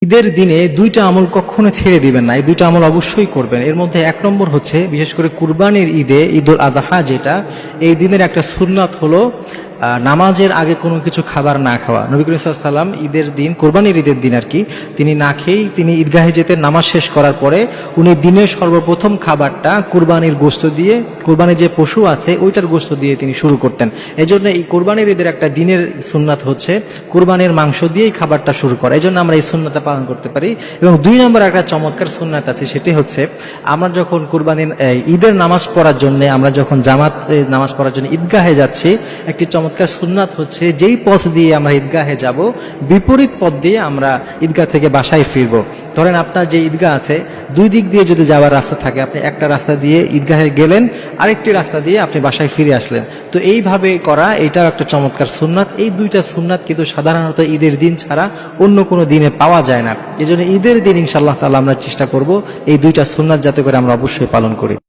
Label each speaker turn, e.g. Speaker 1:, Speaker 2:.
Speaker 1: ঈদের দিনে দুইটা আমল কখনো ছেড়ে দিবেন না, এই দুইটা আমল অবশ্যই করবেন। এর মধ্যে এক নম্বর হচ্ছে বিশেষ করে কুরবানির ঈদে, ঈদুল আযহা যেটা, এই দিনের একটা সুন্নাত হলো নামাজের আগে কোনো কিছু খাবার না খাওয়া। নবী করিম সাল্লাল্লাহু আলাইহি ওয়াসাল্লাম ঈদের দিন, কোরবানির ঈদের দিন আর কি, তিনি না খেয়েই তিনি ঈদগাহে যেতেন। নামাজ শেষ করার পরে উনি দিনের সর্বপ্রথম খাবারটা কুরবানির গোশত দিয়ে, কুরবানির যে পশু আছে ওইটার গোশত দিয়ে তিনি শুরু করতেন। এই জন্য এই কোরবানির ঈদের একটা দিনের সুন্নাত হচ্ছে কুরবানির মাংস দিয়েই খাবারটা শুরু করা। এই জন্য আমরা এই সুন্নাতটা পালন করতে পারি। এবং দুই নম্বর একটা চমৎকার সুন্নাত আছে, সেটি হচ্ছে আমরা যখন কুরবানির ঈদের নামাজ পড়ার জন্য, আমরা যখন জামাত নামাজ পড়ার জন্য ঈদগাহে যাচ্ছি, একটি চমৎকার সুন্নাত হচ্ছে যেই পথ দিয়ে আমরা ঈদগাহে যাব বিপরীত পথ দিয়ে আমরা ঈদগাহ থেকে বাসায় ফিরবো। ধরেন আপনার যে ঈদগাহ আছে দুই দিক দিয়ে যদি যাওয়ার রাস্তা থাকে, আপনি একটা রাস্তা দিয়ে ঈদগাহে গেলেন, আরেকটি রাস্তা দিয়ে আপনি বাসায় ফিরে আসলেন। তো এইভাবে করা, এটাও একটা চমৎকার সুন্নাত। এই দুইটা সুন্নাত কিন্তু সাধারণত ঈদের দিন ছাড়া অন্য কোনো দিনে পাওয়া যায় না। এই জন্য ঈদের দিন ইনশাআল্লাহ তাআলা আমরা চেষ্টা করব এই দুইটা সুন্নাত যাতে করে আমরা অবশ্যই পালন করি।